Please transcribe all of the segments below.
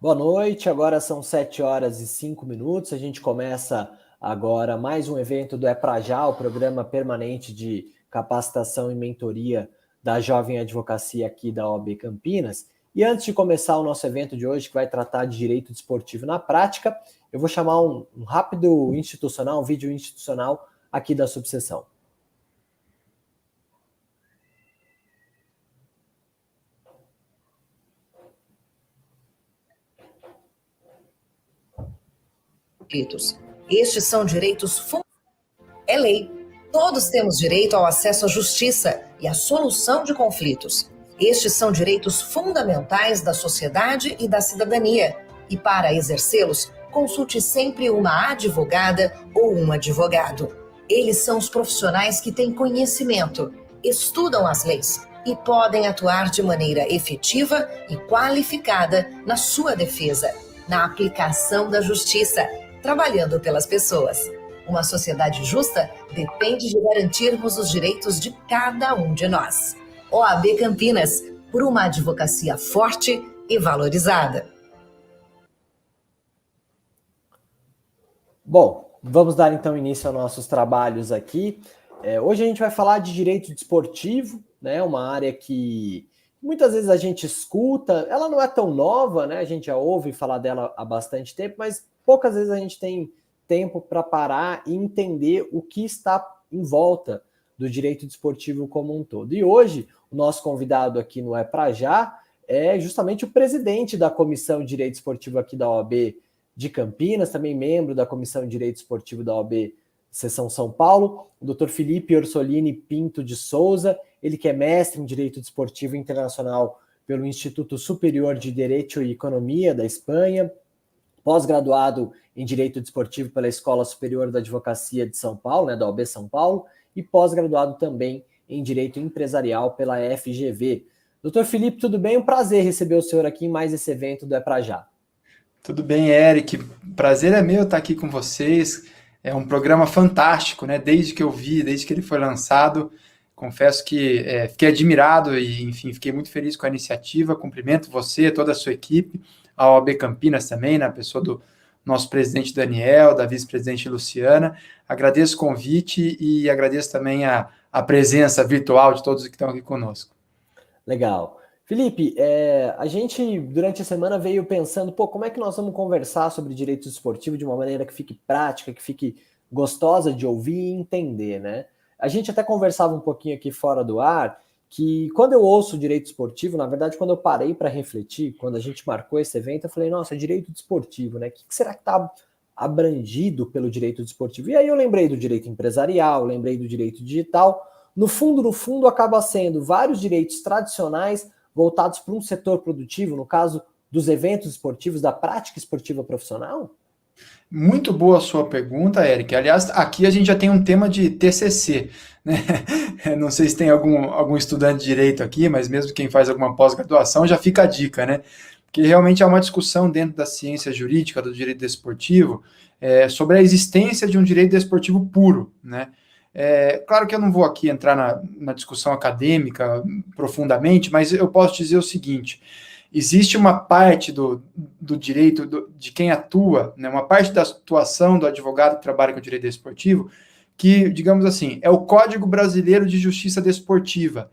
Boa noite, agora são 7h05. A gente começa agora mais um evento do É Pra Já, o programa permanente de capacitação e mentoria da Jovem Advocacia aqui da OAB Campinas. E antes de começar o nosso evento de hoje, que vai tratar de direito desportivo na prática, eu vou chamar um rápido institucional, um vídeo institucional aqui da subseção. Estes são direitos fundamentais. É lei. Todos temos direito ao acesso à justiça e à solução de conflitos. Estes são direitos fundamentais da sociedade e da cidadania. E para exercê-los, consulte sempre uma advogada ou um advogado. Eles são os profissionais que têm conhecimento, estudam as leis e podem atuar de maneira efetiva e qualificada na sua defesa, na aplicação da justiça, trabalhando pelas pessoas. Uma sociedade justa depende de garantirmos os direitos de cada um de nós. OAB Campinas, por uma advocacia forte e valorizada. Bom, vamos dar então início aos nossos trabalhos aqui. Hoje a gente vai falar de direito desportivo, né? Uma área que muitas vezes a gente escuta, ela não é tão nova, né? A gente já ouve falar dela há bastante tempo, mas poucas vezes a gente tem tempo para parar e entender o que está em volta do direito desportivo como um todo. E hoje, o nosso convidado aqui no É Pra Já é justamente o presidente da Comissão de Direito Esportivo aqui da OAB de Campinas, também membro da Comissão de Direito Esportivo da OAB Seção São Paulo, o Dr. Felipe Orsolini Pinto de Souza, ele que é mestre em Direito Desportivo Internacional pelo Instituto Superior de Direito e Economia da Espanha, pós-graduado em Direito Desportivo pela Escola Superior da Advocacia de São Paulo, né, da OAB São Paulo, e pós-graduado também em Direito Empresarial pela FGV. Doutor Felipe, tudo bem? Um prazer receber o senhor aqui em mais esse evento do É Pra Já. Tudo bem, Eric. Prazer é meu estar aqui com vocês. É um programa fantástico, né? Desde que eu vi, desde que ele foi lançado, confesso que fiquei admirado e, enfim, fiquei muito feliz com a iniciativa. Cumprimento você, toda a sua equipe, a OAB Campinas também, na pessoa do nosso presidente Daniel, da vice-presidente Luciana. Agradeço o convite e agradeço também a presença virtual de todos que estão aqui conosco. Legal. Felipe, a gente durante a semana veio pensando, como é que nós vamos conversar sobre direito esportivo de uma maneira que fique prática, que fique gostosa de ouvir e entender, né? A gente até conversava um pouquinho aqui fora do ar, que quando eu ouço direito esportivo, na verdade, quando eu parei para refletir, quando a gente marcou esse evento, eu falei, nossa, direito desportivo, né? O que será que está abrangido pelo direito desportivo? E aí eu lembrei do direito empresarial, lembrei do direito digital. No fundo, acaba sendo vários direitos tradicionais voltados para um setor produtivo, no caso dos eventos esportivos, da prática esportiva profissional? Muito boa a sua pergunta, Eric. Aliás, aqui a gente já tem um tema de TCC, né? Não sei se tem algum estudante de direito aqui, mas mesmo quem faz alguma pós-graduação já fica a dica, né? Porque realmente há uma discussão dentro da ciência jurídica do direito desportivo sobre a existência de um direito desportivo puro, né? Claro que eu não vou aqui entrar na discussão acadêmica profundamente, mas eu posso dizer o seguinte: existe uma parte do direito de quem atua, né, uma parte da atuação do advogado que trabalha com o direito desportivo, que, digamos assim, é o Código Brasileiro de Justiça Desportiva.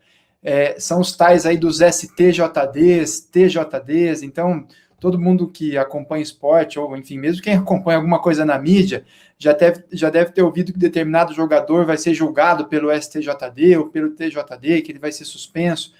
São os tais aí dos STJDs, TJDs, então todo mundo que acompanha esporte, ou enfim, mesmo quem acompanha alguma coisa na mídia, já deve ter ouvido que determinado jogador vai ser julgado pelo STJD ou pelo TJD, que ele vai ser suspenso.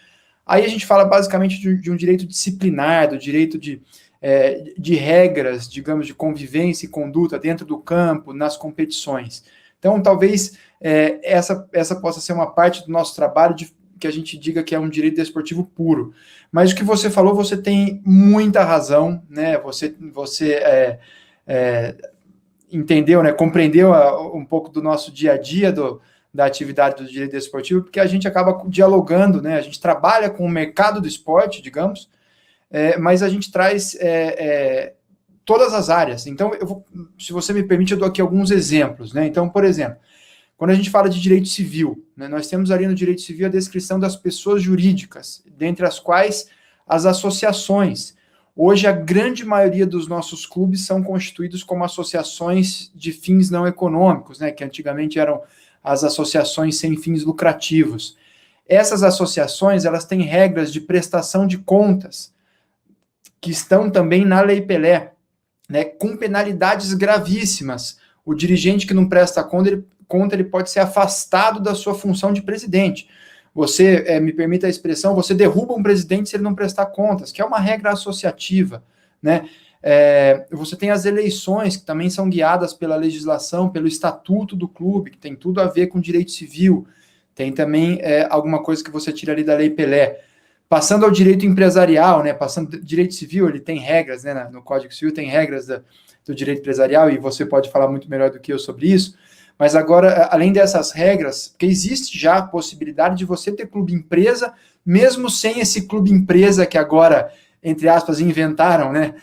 Aí a gente fala basicamente de um direito disciplinar, do direito de regras, digamos, de convivência e conduta dentro do campo, nas competições. Então, talvez essa possa ser uma parte do nosso trabalho que a gente diga que é um direito desportivo puro. Mas o que você falou, você tem muita razão, né? Você entendeu, né? Compreendeu um pouco do nosso dia a dia da atividade do direito desportivo, porque a gente acaba dialogando, né? A gente trabalha com o mercado do esporte, digamos, mas a gente traz todas as áreas. Então, se você me permite, eu dou aqui alguns exemplos, né? Então, por exemplo, quando a gente fala de direito civil, né, nós temos ali no direito civil a descrição das pessoas jurídicas, dentre as quais as associações, Hoje, a grande maioria dos nossos clubes são constituídos como associações de fins não econômicos, né, que antigamente eram as associações sem fins lucrativos. Essas associações, elas têm regras de prestação de contas, que estão também na Lei Pelé, né, com penalidades gravíssimas. O dirigente que não presta conta, ele pode ser afastado da sua função de presidente. Você, me permita a expressão, você derruba um presidente se ele não prestar contas, que é uma regra associativa, né? Você tem as eleições, que também são guiadas pela legislação, pelo estatuto do clube, que tem tudo a ver com direito civil. Tem também alguma coisa que você tira ali da Lei Pelé. Passando ao direito empresarial, né? Passando direito civil, ele tem regras, né? No Código Civil tem regras do direito empresarial, e você pode falar muito melhor do que eu sobre isso. Mas agora, além dessas regras, porque existe já a possibilidade de você ter clube empresa, mesmo sem esse clube empresa que agora, entre aspas, inventaram, né?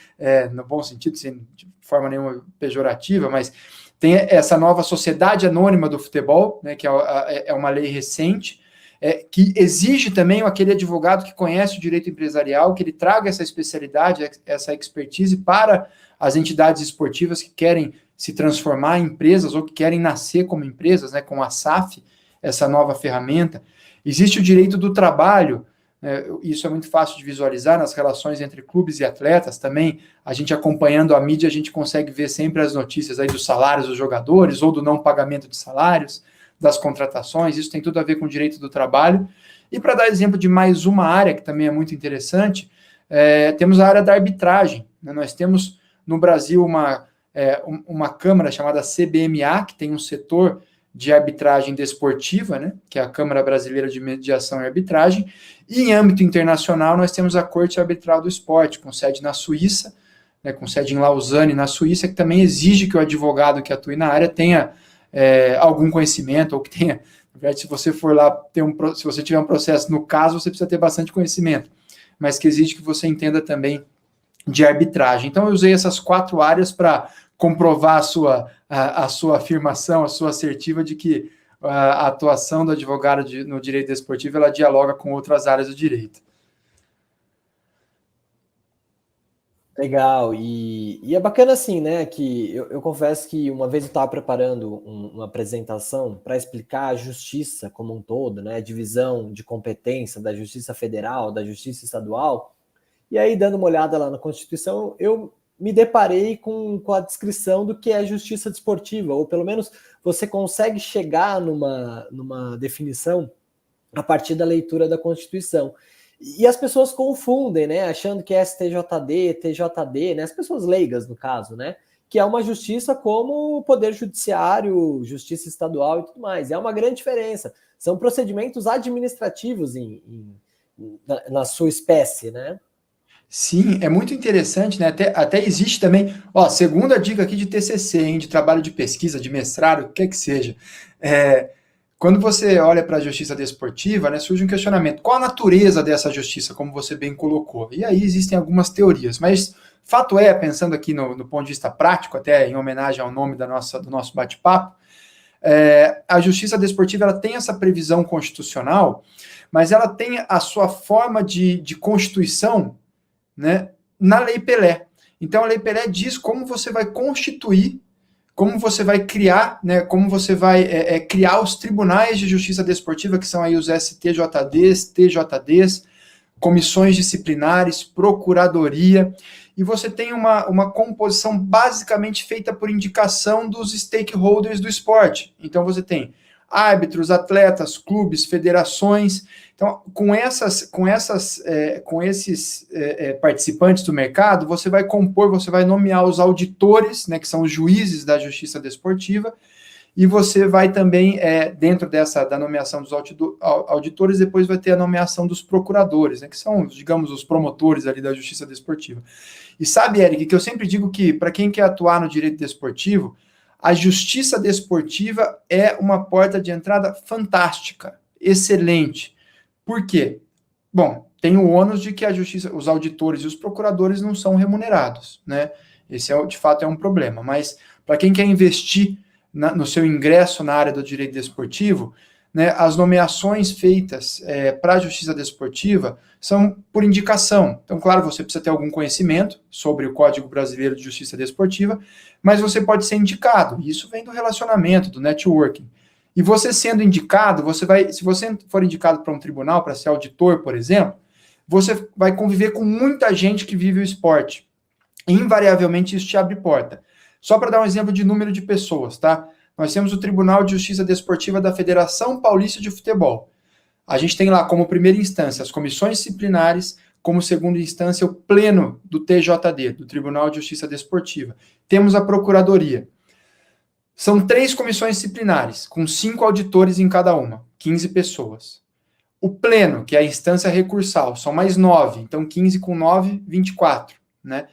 No bom sentido, sem de forma nenhuma pejorativa, mas tem essa nova sociedade anônima do futebol, né? Que é uma lei recente, que exige também aquele advogado que conhece o direito empresarial, que ele traga essa especialidade, essa expertise para as entidades esportivas que querem se transformar em empresas ou que querem nascer como empresas, né, com a SAF, essa nova ferramenta. Existe o direito do trabalho, isso é muito fácil de visualizar nas relações entre clubes e atletas também. A gente acompanhando a mídia, a gente consegue ver sempre as notícias aí dos salários dos jogadores ou do não pagamento de salários, das contratações. Isso tem tudo a ver com o direito do trabalho. E para dar exemplo de mais uma área que também é muito interessante, temos a área da arbitragem, né? Nós temos no Brasil uma câmara chamada CBMA, que tem um setor de arbitragem desportiva, né, que é a Câmara Brasileira de Mediação e Arbitragem, e em âmbito internacional nós temos a Corte Arbitral do Esporte, com sede na Suíça, né, com sede em Lausanne, na Suíça, que também exige que o advogado que atue na área tenha algum conhecimento, ou que tenha, na verdade, se você for lá, se você tiver um processo no caso, você precisa ter bastante conhecimento, mas que exige que você entenda também de arbitragem. Então, eu usei essas 4 áreas para comprovar a sua afirmação, a sua assertiva de que a atuação do advogado no direito desportivo, ela dialoga com outras áreas do direito. Legal, e é bacana assim, né, que eu confesso que uma vez eu estava preparando uma apresentação para explicar a justiça como um todo, né, a divisão de competência da Justiça Federal, da Justiça Estadual. E aí, dando uma olhada lá na Constituição, eu me deparei com a descrição do que é justiça desportiva, ou pelo menos você consegue chegar numa definição a partir da leitura da Constituição. E as pessoas confundem, né, achando que é STJD, TJD, né, as pessoas leigas no caso, né, que é uma justiça como o Poder Judiciário, Justiça Estadual e tudo mais. É uma grande diferença. São procedimentos administrativos na sua espécie, né? Sim, é muito interessante, né? Até existe também, segunda dica aqui de TCC, hein, de trabalho de pesquisa, de mestrado, o que quer que seja. Quando você olha para a justiça desportiva, né, surge um questionamento. Qual a natureza dessa justiça, como você bem colocou? E aí existem algumas teorias, mas fato é, pensando aqui no ponto de vista prático, até em homenagem ao nome do nosso bate-papo, a justiça desportiva ela tem essa previsão constitucional, mas ela tem a sua forma de constituição, né, na Lei Pelé. Então, a Lei Pelé diz como você vai constituir, como você vai criar, né, como você vai criar os tribunais de justiça desportiva, que são aí os STJDs, TJDs, comissões disciplinares, procuradoria, e você tem uma composição basicamente feita por indicação dos stakeholders do esporte. Então, você tem árbitros, atletas, clubes, federações. Então, com esses participantes do mercado, você vai nomear os auditores, né, que são os juízes da justiça desportiva, e você vai também, dentro da nomeação dos auditores, depois vai ter a nomeação dos procuradores, né, que são, digamos, os promotores ali da justiça desportiva. E sabe, Eric, que eu sempre digo que, para quem quer atuar no direito desportivo, a justiça desportiva é uma porta de entrada fantástica, excelente. Por quê? Bom, tem o ônus de que a justiça, os auditores e os procuradores não são remunerados, né? Esse, de fato, é um problema. Mas, para quem quer investir no seu ingresso na área do direito desportivo, né, as nomeações feitas para a Justiça Desportiva são por indicação. Então, claro, você precisa ter algum conhecimento sobre o Código Brasileiro de Justiça Desportiva, mas você pode ser indicado. Isso vem do relacionamento, do networking. E você sendo indicado, se você for indicado para um tribunal, para ser auditor, por exemplo, você vai conviver com muita gente que vive o esporte. E, invariavelmente, isso te abre porta. Só para dar um exemplo de número de pessoas, tá? Nós temos o Tribunal de Justiça Desportiva da Federação Paulista de Futebol. A gente tem lá como primeira instância as comissões disciplinares, como segunda instância o pleno do TJD, do Tribunal de Justiça Desportiva. Temos a Procuradoria. São 3 comissões disciplinares, com 5 auditores em cada uma, 15 pessoas. O pleno, que é a instância recursal, são mais 9, então 15 com 9, 24, né?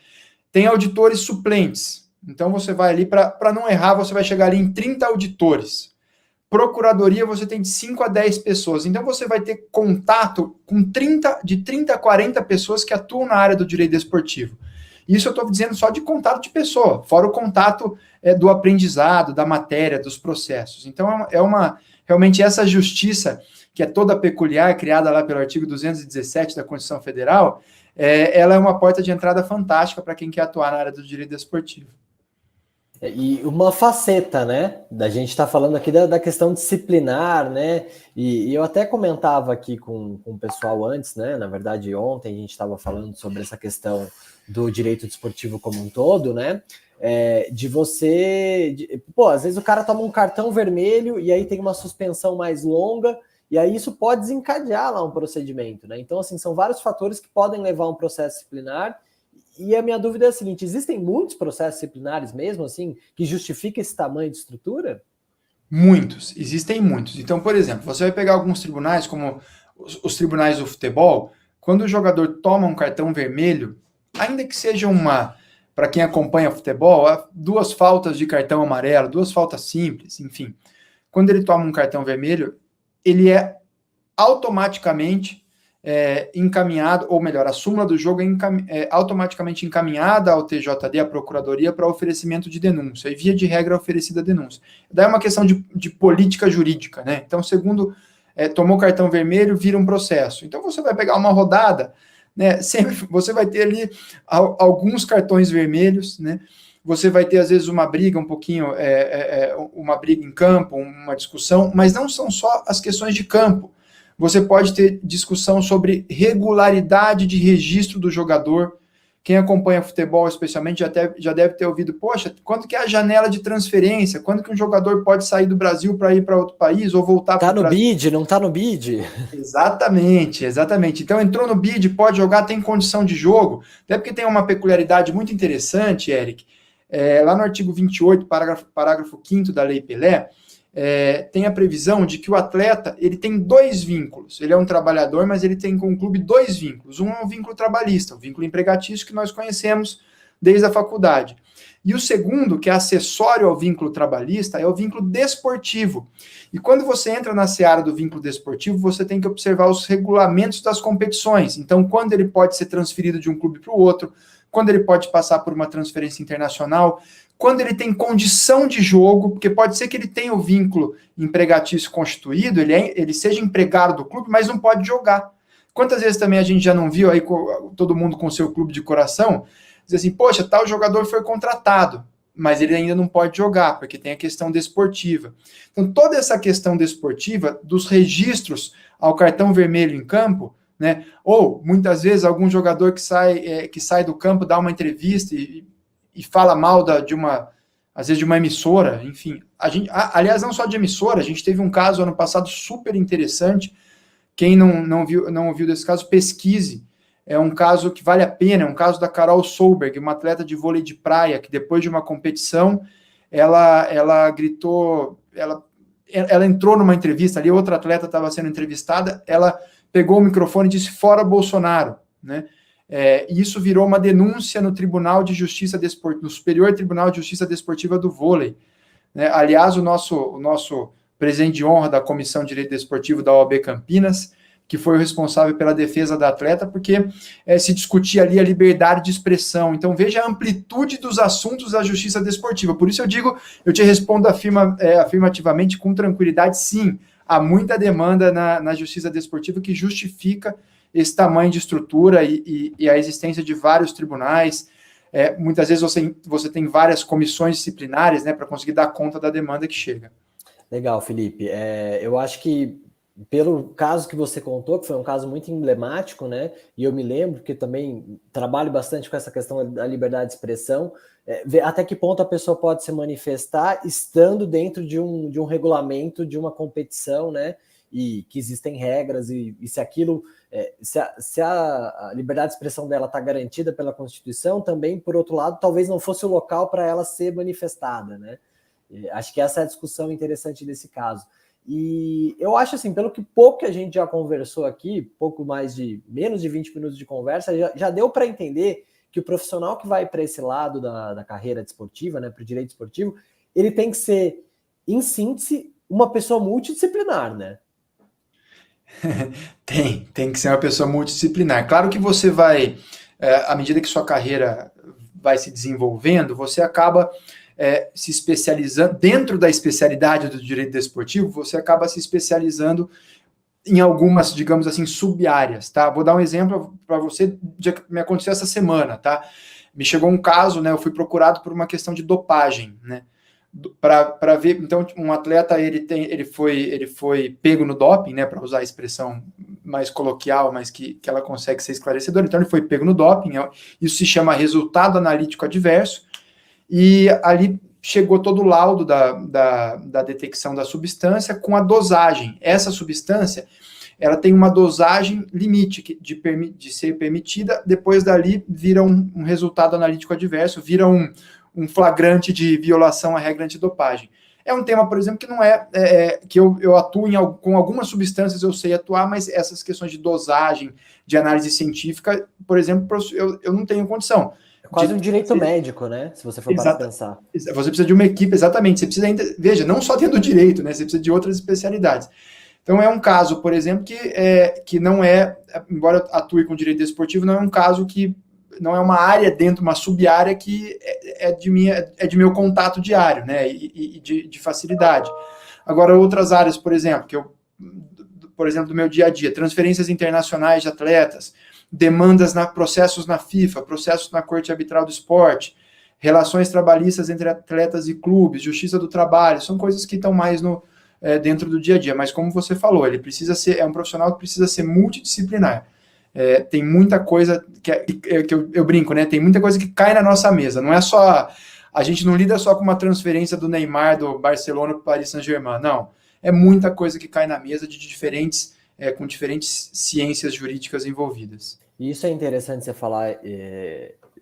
Tem auditores suplentes. Então, você vai ali, para não errar, você vai chegar ali em 30 auditores. Procuradoria, você tem de 5 a 10 pessoas. Então, você vai ter contato com de 30 a 40 pessoas que atuam na área do direito desportivo. Isso eu estou dizendo só de contato de pessoa, fora o contato do aprendizado, da matéria, dos processos. Então, realmente essa justiça, que é toda peculiar, criada lá pelo artigo 217 da Constituição Federal, ela é uma porta de entrada fantástica para quem quer atuar na área do direito desportivo. E uma faceta, né? Da gente está falando aqui da questão disciplinar, né? E eu até comentava aqui com o pessoal antes, né? Na verdade, ontem a gente estava falando sobre essa questão do direito desportivo como um todo, né? Às vezes o cara toma um cartão vermelho e aí tem uma suspensão mais longa, e aí isso pode desencadear lá um procedimento, né? Então, assim, são vários fatores que podem levar a um processo disciplinar. E a minha dúvida é a seguinte: existem muitos processos disciplinares mesmo, assim, que justificam esse tamanho de estrutura? Muitos, existem muitos. Então, por exemplo, você vai pegar alguns tribunais, como os tribunais do futebol, quando o jogador toma um cartão vermelho, ainda que seja para quem acompanha futebol, 2 faltas de cartão amarelo, 2 faltas simples, enfim. Quando ele toma um cartão vermelho, ele é automaticamente encaminhado, ou melhor, a súmula do jogo é automaticamente encaminhada ao TJD, à Procuradoria, para oferecimento de denúncia, e via de regra oferecida a denúncia. Daí é uma questão de política jurídica, né? Então, segundo, tomou cartão vermelho, vira um processo. Então, você vai pegar uma rodada, né? Sempre você vai ter ali alguns cartões vermelhos, né? Você vai ter, às vezes, uma briga um pouquinho, uma briga em campo, uma discussão, mas não são só as questões de campo. Você pode ter discussão sobre regularidade de registro do jogador. Quem acompanha futebol, especialmente, já deve ter ouvido, poxa, quando que é a janela de transferência? Quando que um jogador pode sair do Brasil para ir para outro país ou voltar para o Brasil? Tá no BID, não tá no BID? Exatamente. Então, entrou no BID, pode jogar, tem condição de jogo. Até porque tem uma peculiaridade muito interessante, Eric. Lá no artigo 28, parágrafo 5º da Lei Pelé, tem a previsão de que o atleta ele tem 2 vínculos. Ele é um trabalhador, mas ele tem com o clube 2 vínculos. Um é um vínculo trabalhista, o vínculo empregatício que nós conhecemos desde a faculdade. E o segundo, que é acessório ao vínculo trabalhista, é o vínculo desportivo. E quando você entra na seara do vínculo desportivo, você tem que observar os regulamentos das competições. Então, quando ele pode ser transferido de um clube para o outro, quando ele pode passar por uma transferência internacional, quando ele tem condição de jogo, porque pode ser que ele tenha o vínculo empregatício constituído, ele seja empregado do clube, mas não pode jogar. Quantas vezes também a gente já não viu aí todo mundo com seu clube de coração, dizer assim, poxa, tal jogador foi contratado, mas ele ainda não pode jogar, porque tem a questão desportiva. Então, toda essa questão desportiva, dos registros ao cartão vermelho em campo, né? Ou, muitas vezes, algum jogador que sai do campo, dá uma entrevista e fala mal às vezes, de uma emissora, enfim. Aliás, não só de emissora, a gente teve um caso ano passado super interessante. Quem não ouviu desse caso, pesquise. É um caso que vale a pena, é um caso da Carol Solberg, uma atleta de vôlei de praia, que depois de uma competição, ela gritou, ela entrou numa entrevista ali, outra atleta estava sendo entrevistada, ela pegou o microfone e disse, fora Bolsonaro, né? E isso virou uma denúncia no Tribunal de Justiça Desportiva, no Superior Tribunal de Justiça Desportiva do Vôlei, né? Aliás, o nosso presidente de honra da Comissão de Direito Desportivo da OAB Campinas, que foi o responsável pela defesa da atleta, porque se discutia ali a liberdade de expressão. Então, veja a amplitude dos assuntos da justiça desportiva. Por isso eu te respondo afirmativamente, com tranquilidade, sim, há muita demanda na justiça desportiva que justifica esse tamanho de estrutura e a existência de vários tribunais. Muitas vezes você tem várias comissões disciplinares, né, para conseguir dar conta da demanda que chega. Legal, Felipe. Eu acho que, pelo caso que você contou, que foi um caso muito emblemático, né? E eu me lembro que também trabalho bastante com essa questão da liberdade de expressão, ver até que ponto a pessoa pode se manifestar estando dentro de um regulamento, de uma competição, né? E que existem regras, e se aquilo, se a liberdade de expressão dela está garantida pela Constituição, também, por outro lado, talvez não fosse o local para ela ser manifestada, né? Acho que essa é a discussão interessante desse caso. E eu acho assim, pelo que pouco que a gente já conversou aqui, menos de 20 minutos de conversa, já deu para entender que o profissional que vai para esse lado da carreira desportiva, né, para o direito esportivo, ele tem que ser, em síntese, uma pessoa multidisciplinar, né? Tem que ser uma pessoa multidisciplinar. Claro que você vai, à medida que sua carreira vai se desenvolvendo, você acaba se especializando, dentro da especialidade do direito desportivo, você acaba se especializando em algumas, digamos assim, sub-áreas, tá? Vou dar um exemplo para você, que me aconteceu essa semana, tá? Me chegou um caso, né? Eu fui procurado por uma questão de dopagem, né? Para ver, então, um atleta, ele foi pego no doping, né? Para usar a expressão mais coloquial, mas que ela consegue ser esclarecedora. Então, ele foi pego no doping, isso se chama resultado analítico adverso, e ali chegou todo o laudo da detecção da substância com a dosagem. Essa substância, ela tem uma dosagem limite de ser permitida, depois dali vira um resultado analítico adverso, vira um flagrante de violação à regra antidopagem. É um tema, por exemplo, que não que eu atuo com algumas substâncias, eu sei atuar, mas essas questões de dosagem, de análise científica, por exemplo, eu não tenho condição. Quase um direito médico, né? Se você for para pensar. Você precisa de uma equipe, exatamente. Você precisa ainda, veja, não só dentro do direito, né? Você precisa de outras especialidades. Então, é um caso, por exemplo, que não embora eu atue com direito desportivo, não é um caso que não é uma área dentro, uma sub-área que é de meu contato diário, né? E de facilidade. Agora, outras áreas, por exemplo, por exemplo, do meu dia a dia, transferências internacionais de atletas, demandas processos na FIFA, processos na Corte Arbitral do Esporte, relações trabalhistas entre atletas e clubes, justiça do trabalho, são coisas que estão mais dentro do dia a dia, mas como você falou, ele precisa ser, um profissional que precisa ser multidisciplinar. Tem muita coisa que eu brinco, né? Tem muita coisa que cai na nossa mesa, não é só, a gente não lida só com uma transferência do Neymar do Barcelona para o Paris Saint-Germain, não, é muita coisa que cai na mesa com diferentes ciências jurídicas envolvidas. E isso é interessante você falar,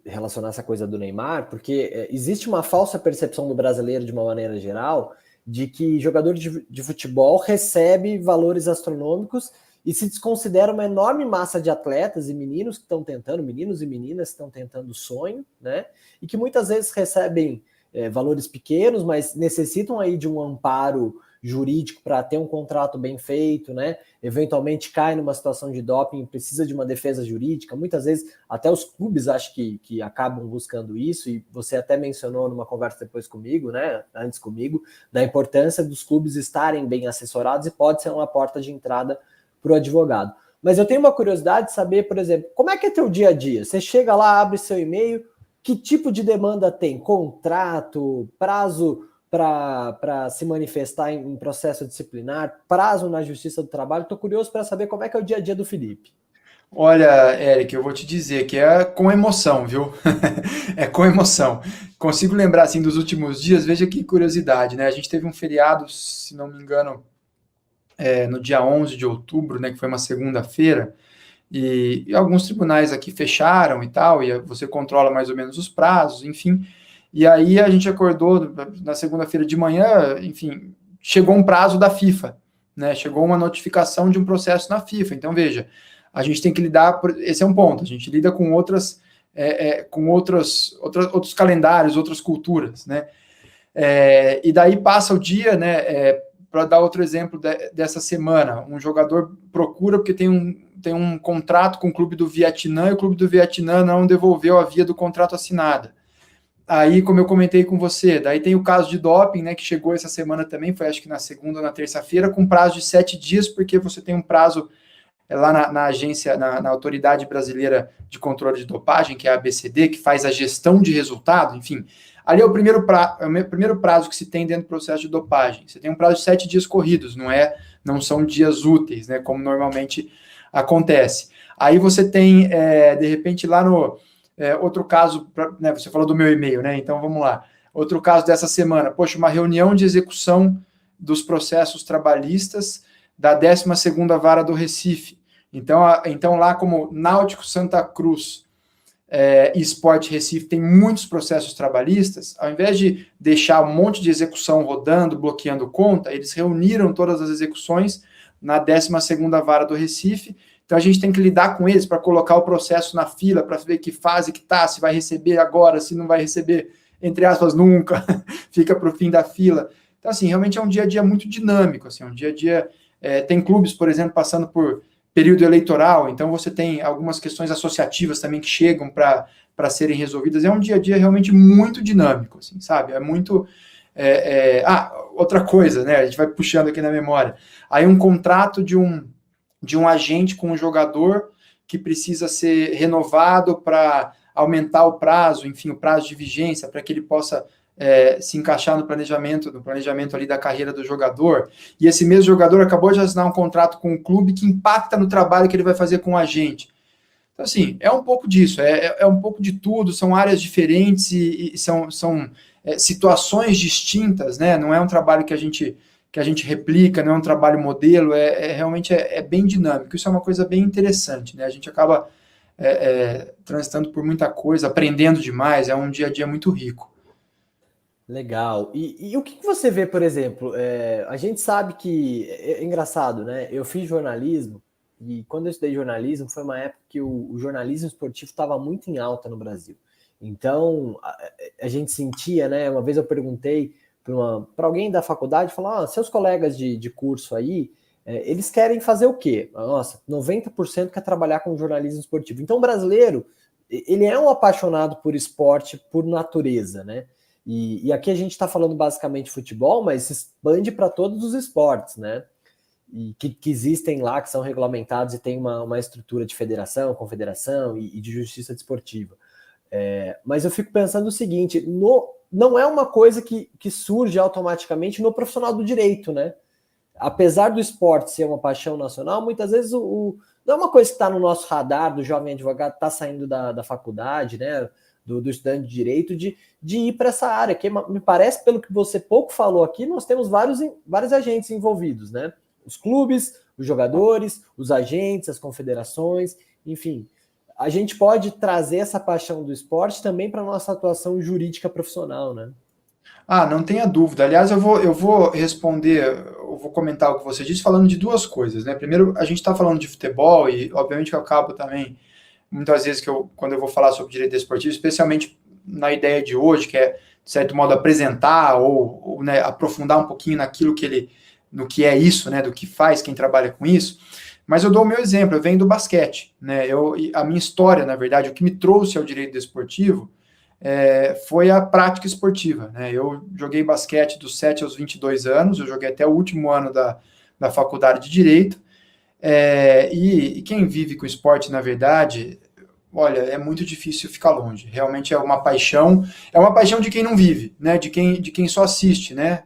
relacionar essa coisa do Neymar, porque existe uma falsa percepção do brasileiro, de uma maneira geral, de que jogador de futebol recebe valores astronômicos e se desconsidera uma enorme massa de atletas e meninos que estão tentando, meninos e meninas que estão tentando o sonho, né? E que muitas vezes recebem valores pequenos, mas necessitam aí de um amparo jurídico para ter um contrato bem feito, né? Eventualmente cai numa situação de doping, precisa de uma defesa jurídica. Muitas vezes até os clubes acho que acabam buscando isso, e você até mencionou numa conversa depois comigo, né? Antes comigo, da importância dos clubes estarem bem assessorados, e pode ser uma porta de entrada para o advogado. Mas eu tenho uma curiosidade de saber, por exemplo, como é que é teu dia a dia? Você chega lá, abre seu e-mail, que tipo de demanda tem? Contrato, prazo para se manifestar em processo disciplinar, prazo na Justiça do Trabalho? Estou curioso para saber como é que é o dia a dia do Felipe. Olha, Eric, eu vou te dizer que é com emoção, viu? É com emoção. Consigo lembrar, assim, dos últimos dias, veja que curiosidade, né? A gente teve um feriado, se não me engano, no dia 11 de outubro, né, que foi uma segunda-feira, e alguns tribunais aqui fecharam e tal, e você controla mais ou menos os prazos, enfim. E aí a gente acordou na segunda-feira de manhã, enfim, chegou um prazo da FIFA, né? Chegou uma notificação de um processo na FIFA. Então, veja, a gente tem que lidar, esse é um ponto, a gente lida com outros calendários, outras culturas, né? E daí passa o dia, né? Para dar outro exemplo dessa semana, um jogador procura porque tem um contrato com o clube do Vietnã, e o clube do Vietnã não devolveu a via do contrato assinada. Aí, como eu comentei com você, daí tem o caso de doping, né, que chegou essa semana também, foi acho que na segunda ou na terça-feira, com prazo de 7 dias, porque você tem um prazo lá na agência, na Autoridade Brasileira de Controle de Dopagem, que é a ABCD, que faz a gestão de resultado, enfim. Ali é o primeiro prazo que se tem dentro do processo de dopagem. Você tem um prazo de 7 dias corridos, não são dias úteis, né, como normalmente acontece. Aí você tem, de repente, lá no... outro caso, né, você falou do meu e-mail, né? Então vamos lá. Outro caso dessa semana, poxa, uma reunião de execução dos processos trabalhistas da 12ª Vara do Recife. Então lá como Náutico Santa Cruz e Sport Recife tem muitos processos trabalhistas, ao invés de deixar um monte de execução rodando, bloqueando conta, eles reuniram todas as execuções na 12ª Vara do Recife. Então, a gente tem que lidar com eles para colocar o processo na fila, para ver que fase que está, se vai receber agora, se não vai receber, entre aspas, nunca, fica para o fim da fila. Então, assim, realmente é um dia a dia muito dinâmico, assim, um dia a dia... tem clubes, por exemplo, passando por período eleitoral, então você tem algumas questões associativas também que chegam para serem resolvidas. É um dia a dia realmente muito dinâmico, assim, sabe? É muito... outra coisa, né? A gente vai puxando aqui na memória. Aí um contrato de um agente com um jogador que precisa ser renovado para aumentar o prazo, enfim, o prazo de vigência, para que ele possa se encaixar no planejamento ali da carreira do jogador, e esse mesmo jogador acabou de assinar um contrato com um clube que impacta no trabalho que ele vai fazer com o agente. Então, assim, é um pouco disso, é um pouco de tudo, são áreas diferentes e são situações distintas, né? Não é um trabalho que a gente replica, não é um trabalho modelo, realmente bem dinâmico. Isso é uma coisa bem interessante, né? A gente acaba transitando por muita coisa, aprendendo demais, é um dia a dia muito rico. Legal. E o que você vê, por exemplo, a gente sabe que, é engraçado, né? Eu fiz jornalismo, e quando eu estudei jornalismo, foi uma época que o jornalismo esportivo estava muito em alta no Brasil. Então, a gente sentia, né? Uma vez eu perguntei para alguém da faculdade, falar, seus colegas de curso aí, eles querem fazer o quê? Nossa, 90% quer trabalhar com jornalismo esportivo. Então, o brasileiro, ele é um apaixonado por esporte, por natureza, né? E aqui a gente está falando basicamente de futebol, mas se expande para todos os esportes, né? E que existem lá, que são regulamentados e tem uma estrutura de federação, confederação e de justiça desportiva. Mas eu fico pensando o seguinte, não é uma coisa que surge automaticamente no profissional do direito, né? Apesar do esporte ser uma paixão nacional, muitas vezes não é uma coisa que está no nosso radar do jovem advogado que está saindo da faculdade, né? Do estudante de direito, de ir para essa área, que me parece, pelo que você pouco falou aqui, nós temos vários agentes envolvidos, né? Os clubes, os jogadores, os agentes, as confederações, enfim. A gente pode trazer essa paixão do esporte também para a nossa atuação jurídica profissional, né? Não tenha dúvida. Aliás, eu vou responder, eu vou comentar o que você disse, falando de duas coisas, né? Primeiro, a gente está falando de futebol e, obviamente, eu acabo também, muitas vezes, quando eu vou falar sobre direito desportivo, especialmente na ideia de hoje, que é, de certo modo, apresentar ou né, aprofundar um pouquinho no que é isso, né? Do que faz quem trabalha com isso. Mas eu dou o meu exemplo, eu venho do basquete, né? A minha história, na verdade, o que me trouxe ao direito desportivo foi a prática esportiva, né? Eu joguei basquete dos 7 aos 22 anos, eu joguei até o último ano da faculdade de Direito, e quem vive com esporte, na verdade, olha, é muito difícil ficar longe, realmente é uma paixão de quem não vive, né? De quem só assiste, né?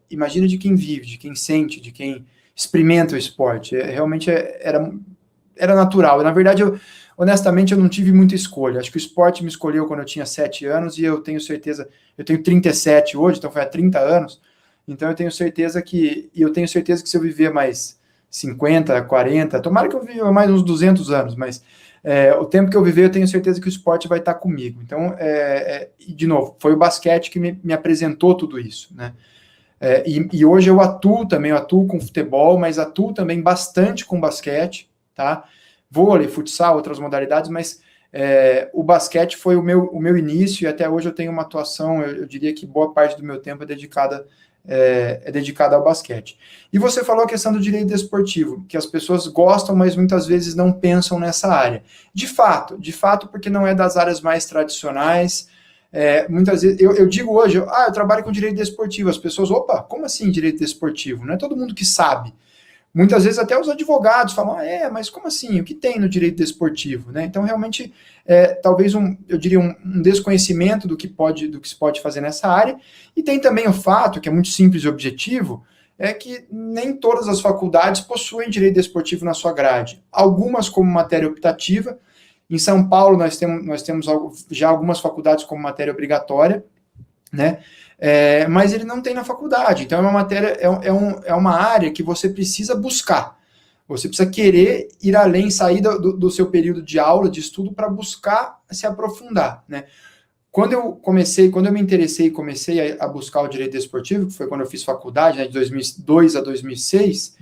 Imagina de quem vive, de quem sente, de quem experimenta o esporte, realmente era natural. Na verdade, honestamente, eu não tive muita escolha. Acho que o esporte me escolheu quando eu tinha 7 anos e eu tenho 37 hoje, então foi há 30 anos. Então eu tenho certeza que se eu viver mais 50, 40, tomara que eu viva mais uns 200 anos, mas o tempo que eu viver, eu tenho certeza que o esporte vai estar comigo. Então, de novo, foi o basquete que me apresentou tudo isso, né? E hoje eu atuo com futebol, mas atuo também bastante com basquete, tá? Vôlei, futsal, outras modalidades, mas o basquete foi o meu início e até hoje eu tenho uma atuação, eu diria que boa parte do meu tempo é dedicada ao basquete. E você falou a questão do direito desportivo, que as pessoas gostam, mas muitas vezes não pensam nessa área. De fato, porque não é das áreas mais tradicionais, Muitas vezes, eu digo hoje, eu trabalho com direito desportivo, as pessoas, opa, como assim direito desportivo? Não é todo mundo que sabe. Muitas vezes até os advogados falam, mas como assim? O que tem no direito desportivo? Né? Então, realmente, talvez eu diria um desconhecimento do que se pode fazer nessa área, e tem também o fato, que é muito simples e objetivo, é que nem todas as faculdades possuem direito desportivo na sua grade. Algumas como matéria optativa. Em São Paulo, nós temos já algumas faculdades como matéria obrigatória, né? Mas ele não tem na faculdade. Então, é uma matéria, é uma área que você precisa buscar. Você precisa querer ir além, sair do seu período de aula, de estudo, para buscar se aprofundar, né? Quando eu me interessei e comecei a buscar o direito desportivo, que foi quando eu fiz faculdade, né, de 2002 a 2006,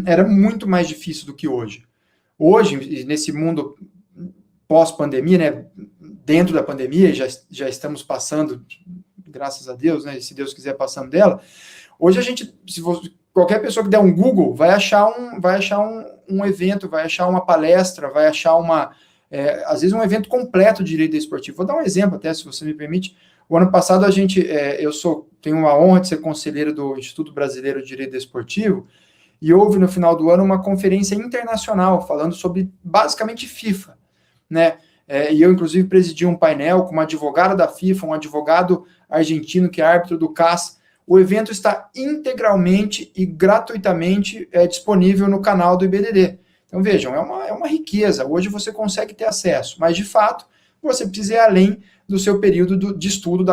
era muito mais difícil do que hoje. Hoje, nesse mundo pós-pandemia, né, dentro da pandemia, já estamos passando, graças a Deus, né, se Deus quiser passando dela, hoje qualquer pessoa que der um Google vai achar um evento, vai achar uma palestra, vai achar às vezes um evento completo de direito desportivo. Vou dar um exemplo até, se você me permite. O ano passado tenho a honra de ser conselheiro do Instituto Brasileiro de Direito Desportivo, e houve no final do ano uma conferência internacional falando sobre basicamente FIFA, né? E eu inclusive presidi um painel com uma advogada da FIFA, um advogado argentino que é árbitro do CAS. O evento está integralmente e gratuitamente disponível no canal do IBDD. Então, vejam, é uma riqueza. Hoje você consegue ter acesso, mas, de fato, você precisa ir além do seu período de estudo.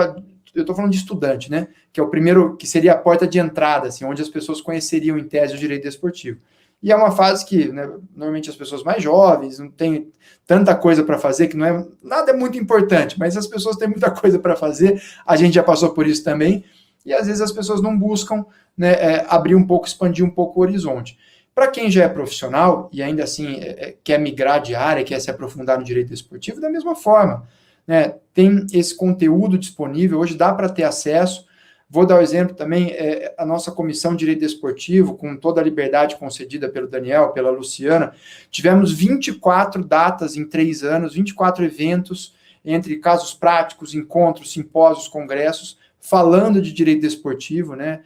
Eu estou falando de estudante, né? Que é o primeiro, que seria a porta de entrada, assim, onde as pessoas conheceriam, em tese, o direito desportivo. E é uma fase que, né, normalmente, as pessoas mais jovens não têm tanta coisa para fazer, que nada é muito importante, mas as pessoas têm muita coisa para fazer. A gente já passou por isso também. E, às vezes, as pessoas não buscam, né, abrir um pouco, expandir um pouco o horizonte. Para quem já é profissional e ainda assim quer migrar de área, quer se aprofundar no direito desportivo, da mesma forma, né? Tem esse conteúdo disponível, hoje dá para ter acesso. Vou dar o exemplo também, a nossa comissão de direito desportivo, com toda a liberdade concedida pelo Daniel, pela Luciana, tivemos 24 datas em 3 anos, 24 eventos, entre casos práticos, encontros, simpósios, congressos, falando de direito desportivo, né?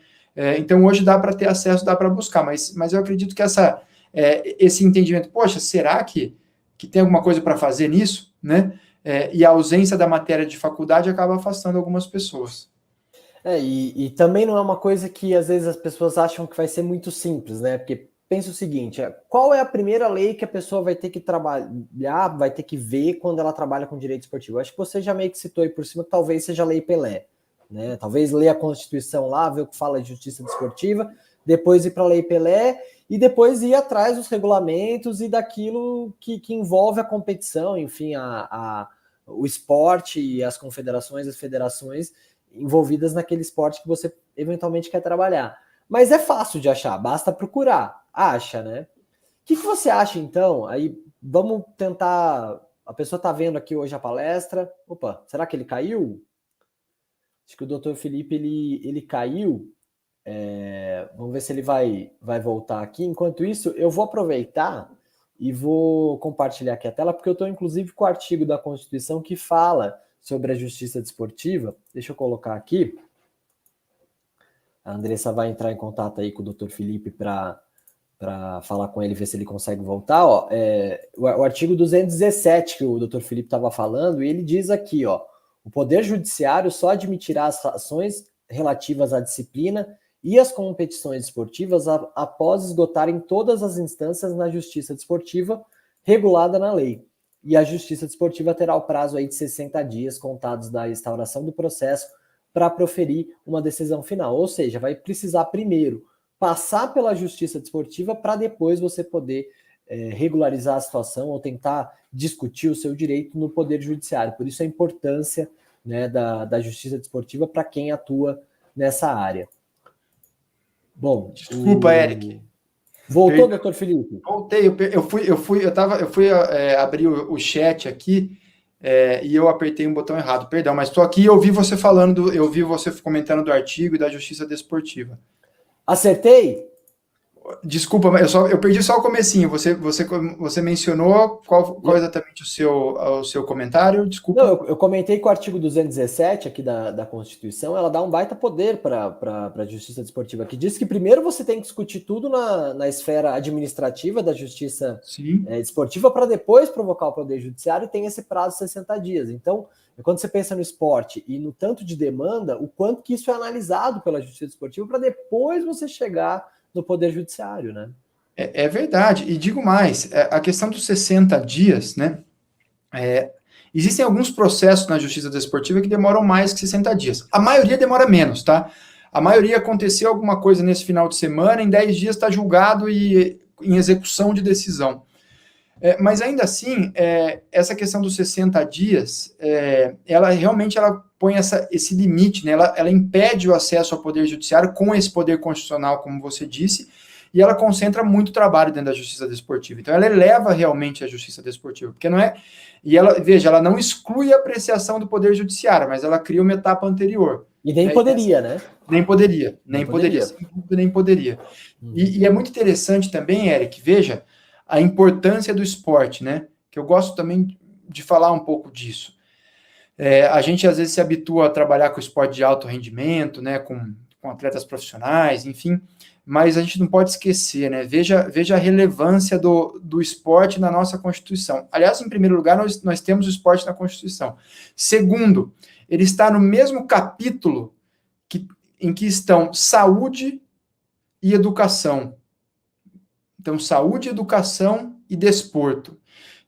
Então, hoje dá para ter acesso, dá para buscar, mas eu acredito que esse entendimento, poxa, será que tem alguma coisa para fazer nisso, né? E a ausência da matéria de faculdade acaba afastando algumas pessoas. E também não é uma coisa que, às vezes, as pessoas acham que vai ser muito simples, né? Porque pensa o seguinte, qual é a primeira lei que a pessoa vai ter que trabalhar, vai ter que ver quando ela trabalha com direito esportivo? Acho que você já meio que citou aí por cima, que talvez seja a Lei Pelé. Né? Talvez ler a Constituição lá, ver o que fala de justiça desportiva, depois ir para a Lei Pelé e depois ir atrás dos regulamentos e daquilo que envolve a competição, enfim, o esporte e as confederações, as federações envolvidas naquele esporte que você eventualmente quer trabalhar. Mas é fácil de achar, basta procurar, acha, né? O que você acha, então? Aí vamos tentar... A pessoa está vendo aqui hoje a palestra. Opa, será que ele caiu? Acho que o Dr. Felipe, ele caiu. Vamos ver se ele vai voltar aqui. Enquanto isso, eu vou aproveitar e vou compartilhar aqui a tela, porque eu estou, inclusive, com o artigo da Constituição que fala sobre a justiça desportiva. Deixa eu colocar aqui. A Andressa vai entrar em contato aí com o Dr. Felipe para falar com ele, ver se ele consegue voltar. O artigo 217 que o Dr. Felipe estava falando, e ele diz aqui, o Poder Judiciário só admitirá as ações relativas à disciplina e às competições esportivas após esgotarem todas as instâncias na Justiça Desportiva regulada na lei. E a Justiça Desportiva terá o prazo aí de 60 dias contados da instauração do processo para proferir uma decisão final. Ou seja, vai precisar primeiro passar pela Justiça Desportiva para depois você poder regularizar a situação ou tentar discutir o seu direito no Poder Judiciário. Por isso a importância, né, da Justiça Desportiva para quem atua nessa área. Bom, desculpa, Eric. Voltou, doutor Felipe? Voltei. Eu fui abrir o chat aqui e eu apertei um botão errado. Perdão, mas estou aqui e eu ouvi você falando, eu ouvi você comentando do artigo e da Justiça Desportiva. Acertei? Desculpa, mas eu perdi só o comecinho. Você mencionou qual exatamente o seu comentário? Desculpa. Não, eu comentei que o artigo 217 aqui da Constituição, ela dá um baita poder para a Justiça Desportiva, que diz que primeiro você tem que discutir tudo na esfera administrativa da Justiça Desportiva para depois provocar o Poder Judiciário, e tem esse prazo de 60 dias. Então, quando você pensa no esporte e no tanto de demanda, o quanto que isso é analisado pela Justiça Desportiva para depois você chegar no Poder Judiciário, né? É verdade, e digo mais, a questão dos 60 dias, né? Existem alguns processos na Justiça Desportiva que demoram mais que 60 dias. A maioria demora menos, tá? A maioria aconteceu alguma coisa nesse final de semana, em 10 dias está julgado e em execução de decisão. Mas ainda assim, essa questão dos 60 dias, ela realmente põe esse limite, né? Ela impede o acesso ao Poder Judiciário com esse poder constitucional, como você disse, e ela concentra muito trabalho dentro da Justiça Desportiva. Então, ela eleva realmente a Justiça Desportiva, porque não é... E ela não exclui a apreciação do Poder Judiciário, mas ela cria uma etapa anterior. E nem poderia, né? Nem poderia, sem dúvida, nem poderia. E é muito interessante também, Eric, veja, a importância do esporte, né? Que eu gosto também de falar um pouco disso. A gente, às vezes, se habitua a trabalhar com esporte de alto rendimento, né? Com atletas profissionais, enfim, mas a gente não pode esquecer, né? Veja a relevância do esporte na nossa Constituição. Aliás, em primeiro lugar, nós temos o esporte na Constituição. Segundo, ele está no mesmo capítulo em que estão saúde e educação. Então, saúde, educação e desporto.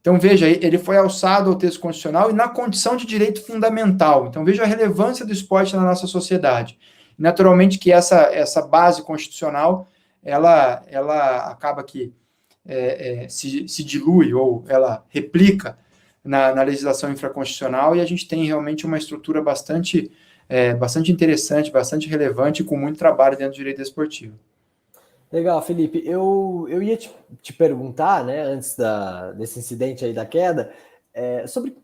Então, veja, ele foi alçado ao texto constitucional e na condição de direito fundamental. Então, veja a relevância do esporte na nossa sociedade. Naturalmente que essa base constitucional, ela acaba que se dilui ou ela replica na legislação infraconstitucional, e a gente tem realmente uma estrutura bastante interessante, bastante relevante, com muito trabalho dentro do direito desportivo. Legal, Felipe. Eu ia te perguntar, né, antes desse incidente aí da queda, sobre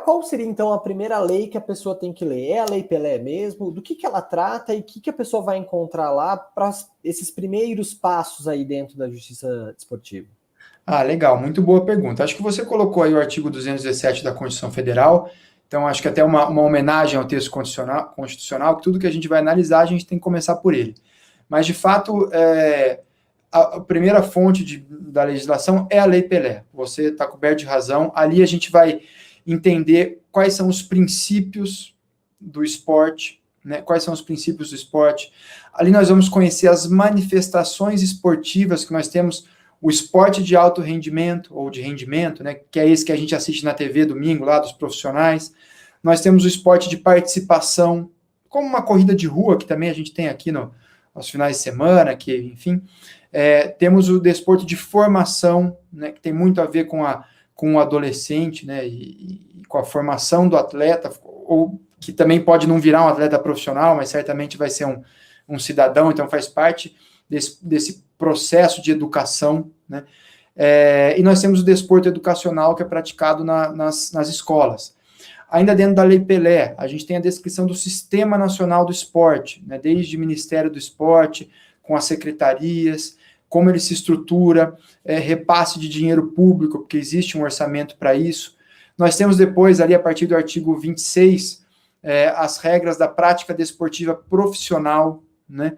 qual seria, então, a primeira lei que a pessoa tem que ler? É a Lei Pelé mesmo? Do que ela trata e o que a pessoa vai encontrar lá para esses primeiros passos aí dentro da Justiça Desportiva? Legal, muito boa pergunta. Acho que você colocou aí o artigo 217 da Constituição Federal, então acho que até uma homenagem ao texto constitucional, que tudo que a gente vai analisar, a gente tem que começar por ele. Mas, de fato, a primeira fonte da legislação é a Lei Pelé. Você está coberto de razão. Ali a gente vai entender quais são os princípios do esporte, né? Quais são os princípios do esporte. Ali nós vamos conhecer as manifestações esportivas que nós temos, o esporte de alto rendimento, ou de rendimento, né? Que é esse que a gente assiste na TV domingo, lá dos profissionais. Nós temos o esporte de participação, como uma corrida de rua, que também a gente tem aqui aos finais de semana, que, enfim... temos o desporto de formação, né, que tem muito a ver com o adolescente, né, e com a formação do atleta, ou que também pode não virar um atleta profissional, mas certamente vai ser um cidadão, então faz parte desse processo de educação, né. E nós temos o desporto educacional, que é praticado nas escolas. Ainda dentro da Lei Pelé, a gente tem a descrição do Sistema Nacional do Esporte, né, desde o Ministério do Esporte, com as secretarias, como ele se estrutura, repasse de dinheiro público, porque existe um orçamento para isso. Nós temos depois, ali a partir do artigo 26, as regras da prática desportiva profissional, né?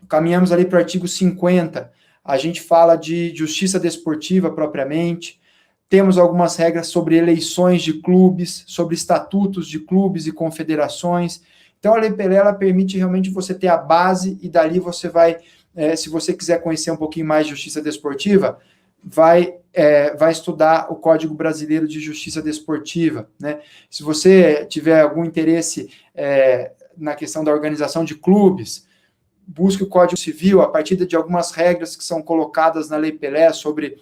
Caminhamos ali para o artigo 50, a gente fala de justiça desportiva propriamente, temos algumas regras sobre eleições de clubes, sobre estatutos de clubes e confederações. Então, a Lei Pelé, ela permite realmente você ter a base, e dali você vai, se você quiser conhecer um pouquinho mais de justiça desportiva, vai estudar o Código Brasileiro de Justiça Desportiva, né? Se você tiver algum interesse na questão da organização de clubes, busque o Código Civil, a partir de algumas regras que são colocadas na Lei Pelé sobre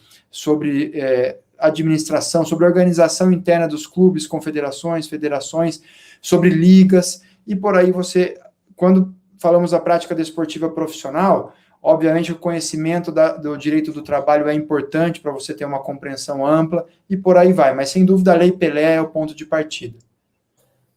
administração, sobre a organização interna dos clubes, confederações, federações, sobre ligas, e por aí quando falamos da prática desportiva profissional, obviamente o conhecimento do direito do trabalho é importante para você ter uma compreensão ampla, e por aí vai, mas sem dúvida a Lei Pelé é o ponto de partida.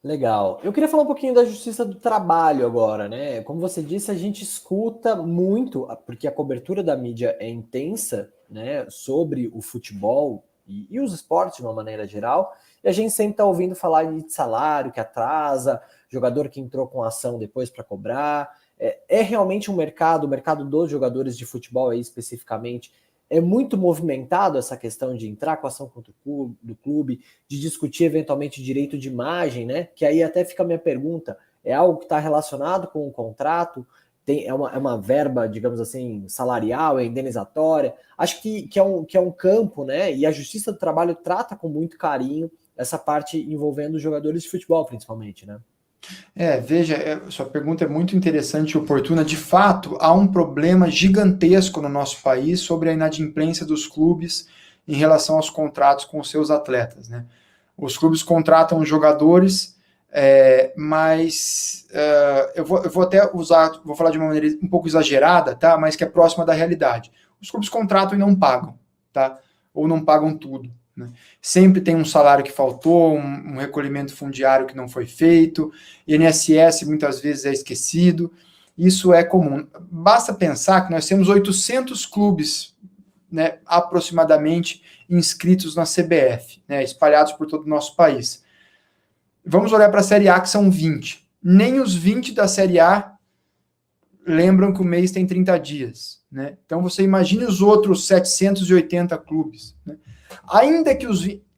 Legal. Eu queria falar um pouquinho da Justiça do Trabalho agora, né? Como você disse, a gente escuta muito, porque a cobertura da mídia é intensa, né, sobre o futebol e os esportes de uma maneira geral, e a gente sempre está ouvindo falar de salário que atrasa, jogador que entrou com ação depois para cobrar. É realmente um mercado, o mercado dos jogadores de futebol aí especificamente, é muito movimentado essa questão de entrar com ação contra o clube, de discutir eventualmente direito de imagem, né? Que aí até fica a minha pergunta: é algo que está relacionado com o contrato? É uma verba, digamos assim, salarial, é indenizatória? Acho que é um campo, né? E a Justiça do Trabalho trata com muito carinho essa parte envolvendo os jogadores de futebol, principalmente, né? Veja, sua pergunta é muito interessante e oportuna. De fato, há um problema gigantesco no nosso país sobre a inadimplência dos clubes em relação aos contratos com os seus atletas, né? Os clubes contratam jogadores, mas eu vou até vou falar de uma maneira um pouco exagerada, tá? Mas que é próxima da realidade. Os clubes contratam e não pagam, tá? Ou não pagam tudo, né? Sempre tem um salário que faltou, um recolhimento fundiário que não foi feito, INSS muitas vezes é esquecido, isso é comum. Basta pensar que nós temos 800 clubes, né, aproximadamente inscritos na CBF, né, espalhados por todo o nosso país. Vamos olhar para a Série A, que são 20. Nem os 20 da Série A lembram que o mês tem 30 dias, né? Então você imagine os outros 780 clubes, né? Ainda que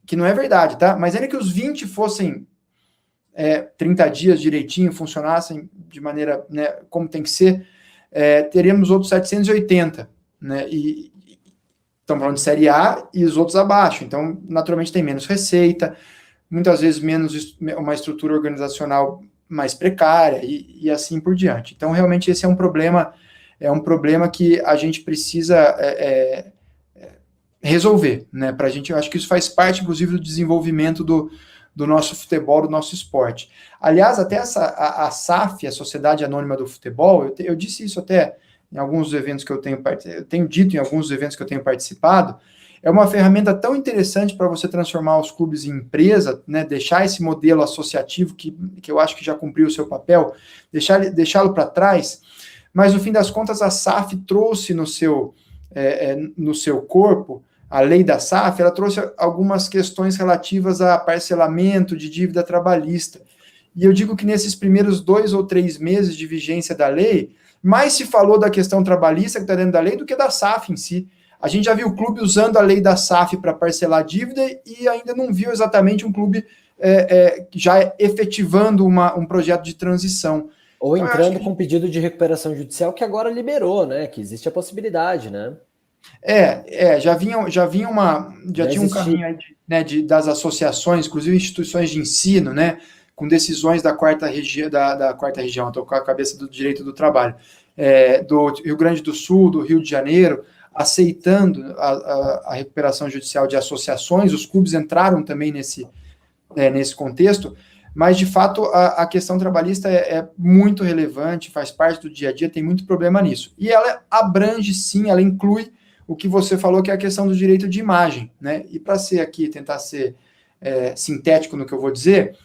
que não é verdade, tá? Mas ainda que os 20 fossem 30 dias direitinho, funcionassem de maneira, né, como tem que ser, teríamos outros 780, né? E estamos falando de Série A e os outros abaixo. Então, naturalmente, tem menos receita, muitas vezes uma estrutura organizacional mais precária e assim por diante. Então, realmente, esse é um problema que a gente precisa resolver, né? Para a gente, eu acho que isso faz parte, inclusive, do desenvolvimento do nosso futebol, do nosso esporte. Aliás, até a SAF, a Sociedade Anônima do Futebol, eu disse isso até em alguns eventos que eu tenho dito em alguns eventos que eu tenho participado, é uma ferramenta tão interessante para você transformar os clubes em empresa, né? Deixar esse modelo associativo que eu acho que já cumpriu o seu papel, deixá-lo para trás, mas no fim das contas a SAF trouxe no seu corpo, a lei da SAF, ela trouxe algumas questões relativas a parcelamento de dívida trabalhista. E eu digo que nesses primeiros 2 ou 3 meses de vigência da lei, mais se falou da questão trabalhista que está dentro da lei do que da SAF em si. A gente já viu o clube usando a lei da SAF para parcelar dívida e ainda não viu exatamente um clube já efetivando um projeto de transição. Ou entrando com pedido de recuperação judicial, que agora liberou, né? Que existe a possibilidade, né? Já tinha um caminho aí das associações, inclusive instituições de ensino, né? Com decisões da quarta região, estou com a cabeça do direito do trabalho, do Rio Grande do Sul, do Rio de Janeiro, aceitando a recuperação judicial de associações. Os clubes entraram também nesse contexto, mas, de fato, a questão trabalhista é muito relevante, faz parte do dia a dia, tem muito problema nisso. E ela abrange, sim, ela inclui o que você falou, que é a questão do direito de imagem, né? E para tentar ser sintético no que eu vou dizer,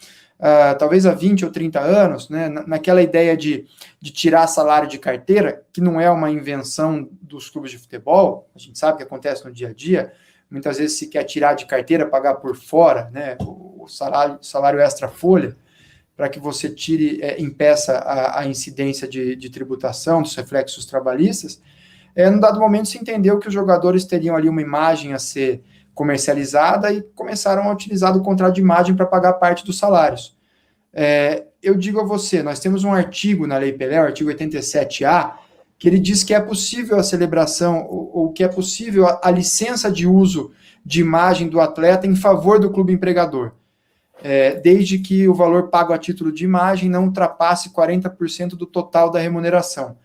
talvez há 20 ou 30 anos, né, naquela ideia de tirar salário de carteira, que não é uma invenção dos clubes de futebol, a gente sabe que acontece no dia a dia, muitas vezes se quer tirar de carteira, pagar por fora, né, o salário extra-folha, para que você impeça a incidência de tributação, dos reflexos trabalhistas. Num dado momento se entendeu que os jogadores teriam ali uma imagem a ser comercializada e começaram a utilizar o contrato de imagem para pagar parte dos salários. Eu digo a você, nós temos um artigo na Lei Pelé, o artigo 87A, que ele diz que é possível a celebração, ou que é possível a licença de uso de imagem do atleta em favor do clube empregador, desde que o valor pago a título de imagem não ultrapasse 40% do total da remuneração.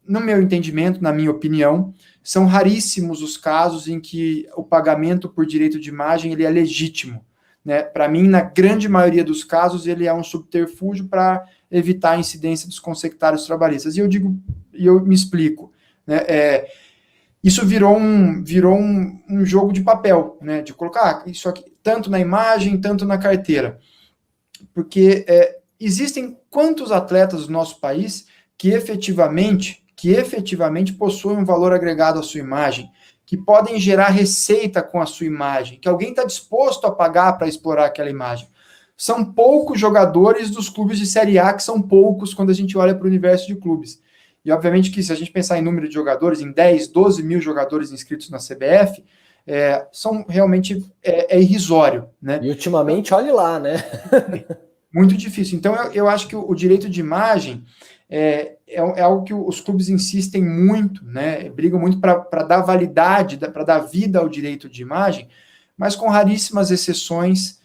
No meu entendimento, na minha opinião, são raríssimos os casos em que o pagamento por direito de imagem ele é legítimo, né? Para mim, na grande maioria dos casos, ele é um subterfúgio para evitar a incidência dos consectários trabalhistas. E eu me explico, né? Isso virou um jogo de papel, né? De colocar isso aqui tanto na imagem, tanto na carteira. porque existem quantos atletas do nosso país que efetivamente possuem um valor agregado à sua imagem, que podem gerar receita com a sua imagem, que alguém está disposto a pagar para explorar aquela imagem. São poucos jogadores dos clubes de Série A, que são poucos quando a gente olha para o universo de clubes. E, obviamente, que se a gente pensar em número de jogadores, em 10, 12 mil jogadores inscritos na CBF, são realmente irrisório, né? E ultimamente, olhe lá, né? Muito difícil. Então, eu acho que o direito de imagem é algo que os clubes insistem muito, né? Brigam muito para dar validade, para dar vida ao direito de imagem, mas com raríssimas exceções,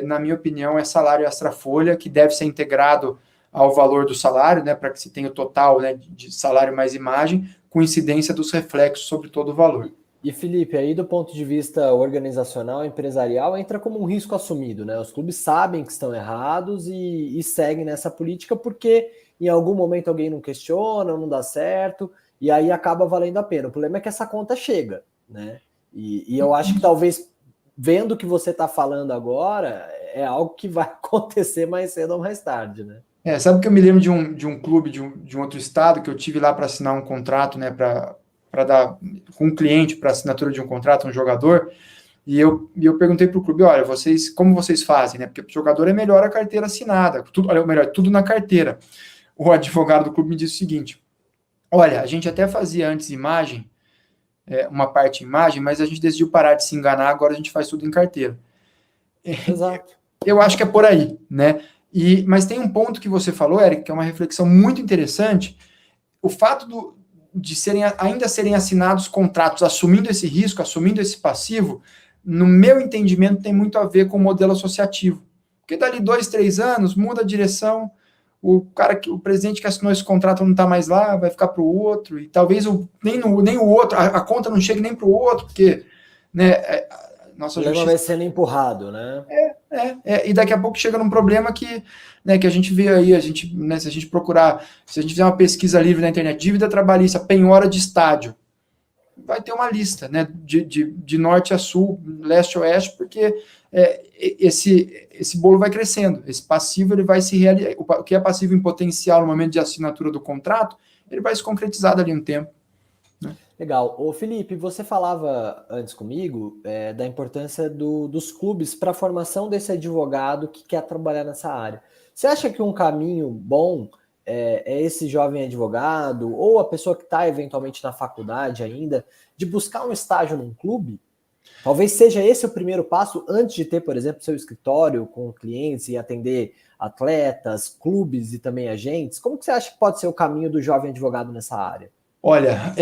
na minha opinião, é salário extra-folha, que deve ser integrado ao valor do salário, né, para que se tenha o total, né, de salário mais imagem, com incidência dos reflexos sobre todo o valor. E, Felipe, aí do ponto de vista organizacional, empresarial, entra como um risco assumido, né? Os clubes sabem que estão errados e seguem nessa política porque em algum momento alguém não questiona, não dá certo, e aí acaba valendo a pena. O problema é que essa conta chega, né? E eu acho que talvez, vendo o que você está falando agora, é algo que vai acontecer mais cedo ou mais tarde, né? Sabe que eu me lembro de um clube de um outro estado que eu tive lá para assinar um contrato, né, para dar com um cliente para assinatura de um contrato, um jogador, e eu perguntei para o clube, olha, como vocês fazem, né? Porque para o jogador é melhor a carteira assinada, tudo na carteira. O advogado do clube me disse o seguinte, olha, a gente até fazia antes imagem, uma parte imagem, mas a gente decidiu parar de se enganar, agora a gente faz tudo em carteira. Exato. Eu acho que é por aí, né? Mas tem um ponto que você falou, Eric, que é uma reflexão muito interessante, o fato de ainda serem assinados contratos assumindo esse risco, assumindo esse passivo, no meu entendimento tem muito a ver com o modelo associativo. Porque dali 2, 3 anos, muda a direção, o presidente que assinou esse contrato não está mais lá, vai ficar para o outro, e talvez nem o outro, a conta não chegue nem para o outro, porque, né, nossa justiça vai sendo empurrado, né? E daqui a pouco chega num problema que a gente vê aí, né, se a gente fizer uma pesquisa livre na internet, dívida trabalhista, penhora de estádio, vai ter uma lista, né, de norte a sul, leste a oeste, porque esse bolo vai crescendo, esse passivo ele vai se realizar, o que é passivo em potencial no momento de assinatura do contrato, ele vai se concretizar dali um tempo. Né? Legal. Ô Felipe, você falava antes comigo da importância dos clubes para a formação desse advogado que quer trabalhar nessa área. Você acha que um caminho bom é esse jovem advogado ou a pessoa que está eventualmente na faculdade ainda, de buscar um estágio num clube? Talvez seja esse o primeiro passo antes de ter, por exemplo, seu escritório com clientes e atender atletas, clubes e também agentes. Como que você acha que pode ser o caminho do jovem advogado nessa área? Olha,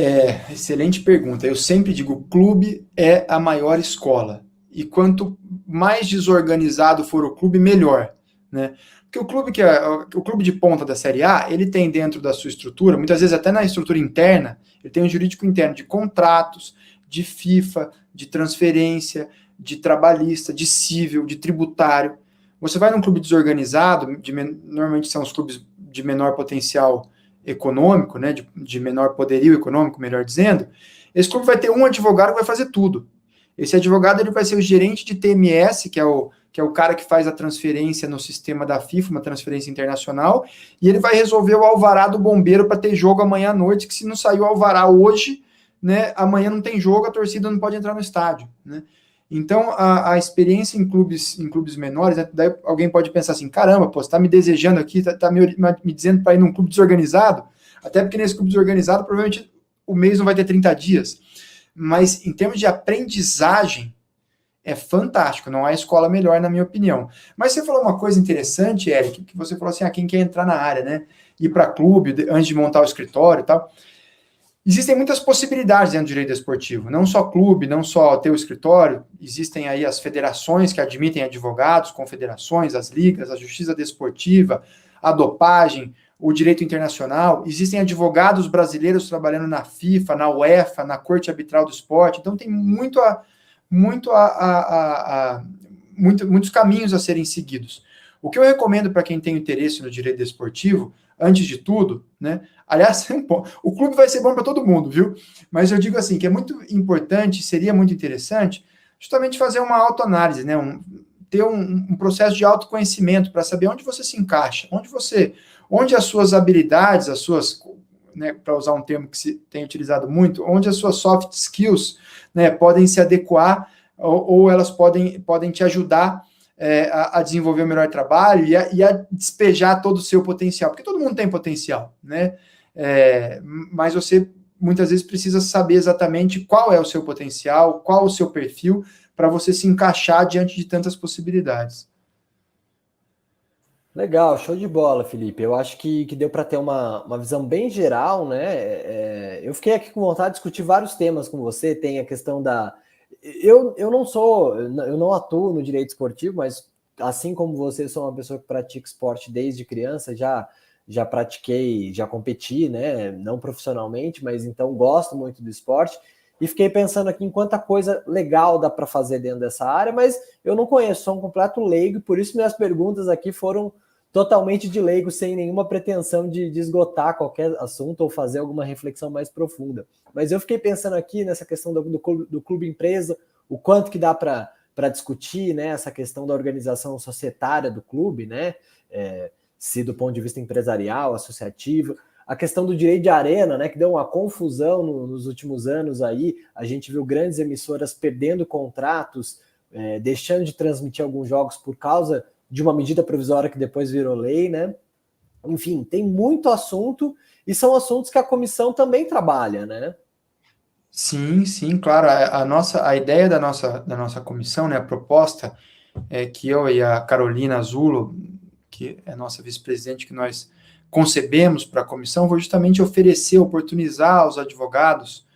excelente pergunta. Eu sempre digo, o clube é a maior escola. E quanto mais desorganizado for o clube, melhor, né? Porque o clube de ponta da Série A, ele tem dentro da sua estrutura, muitas vezes até na estrutura interna, ele tem um jurídico interno de contratos, de FIFA, de transferência, de trabalhista, de civil, de tributário. Você vai num clube desorganizado, normalmente são os clubes de menor potencial econômico, né, de menor poderio econômico, melhor dizendo, esse clube vai ter um advogado que vai fazer tudo. Esse advogado ele vai ser o gerente de TMS, que é o cara que faz a transferência no sistema da FIFA, uma transferência internacional, e ele vai resolver o alvará do bombeiro para ter jogo amanhã à noite, que se não sair o alvará hoje, né, amanhã não tem jogo, a torcida não pode entrar no estádio, né? Então, a experiência em clubes menores, né, daí alguém pode pensar assim, caramba, pô, você está me desejando aqui, tá me dizendo para ir num clube desorganizado, até porque nesse clube desorganizado, provavelmente o mês não vai ter 30 dias, mas em termos de aprendizagem, é fantástico, não há escola melhor, na minha opinião. Mas você falou uma coisa interessante, Eric, que você falou assim, quem quer entrar na área, né, ir para clube, antes de montar o escritório e tal. Existem muitas possibilidades dentro do direito desportivo, não só clube, não só ter o escritório, existem aí as federações que admitem advogados, confederações, as ligas, a justiça desportiva, a dopagem, o direito internacional, existem advogados brasileiros trabalhando na FIFA, na UEFA, na Corte Arbitral do Esporte, então tem muitos caminhos a serem seguidos. O que eu recomendo para quem tem interesse no direito desportivo, antes de tudo, né? Aliás, o clube vai ser bom para todo mundo, viu? Mas eu digo assim, que é muito importante, seria muito interessante, justamente fazer uma autoanálise, né? ter um processo de autoconhecimento para saber onde você se encaixa, onde as suas habilidades, as suas, né, para usar um termo que se tem utilizado muito, onde as suas soft skills, né, podem se adequar ou elas podem te ajudar a desenvolver o melhor trabalho e a despejar todo o seu potencial, porque todo mundo tem potencial, né? Mas você muitas vezes precisa saber exatamente qual é o seu potencial, qual o seu perfil, para você se encaixar diante de tantas possibilidades. Legal, show de bola, Felipe. Eu acho que deu para ter uma visão bem geral, né? Eu fiquei aqui com vontade de discutir vários temas com você. Tem a questão da. Eu não atuo no direito esportivo, mas assim como você, sou uma pessoa que pratica esporte desde criança, já pratiquei, já competi, né? Não profissionalmente, mas então gosto muito do esporte. E fiquei pensando aqui em quanta coisa legal dá para fazer dentro dessa área, mas eu não conheço, sou um completo leigo, por isso minhas perguntas aqui foram totalmente de leigo, sem nenhuma pretensão de esgotar qualquer assunto ou fazer alguma reflexão mais profunda. Mas eu fiquei pensando aqui nessa questão do clube empresa, o quanto que dá para discutir, né, essa questão da organização societária do clube, né, se do ponto de vista empresarial, associativo, a questão do direito de arena, né, que deu uma confusão nos últimos anos aí, a gente viu grandes emissoras perdendo contratos, deixando de transmitir alguns jogos por causa de uma medida provisória que depois virou lei, né? Enfim, tem muito assunto e são assuntos que a comissão também trabalha, né? Sim, claro. A ideia da nossa comissão, né, a proposta é que eu e a Carolina Azulo, que é a nossa vice-presidente, que nós concebemos para a comissão, foi justamente oportunizar aos advogados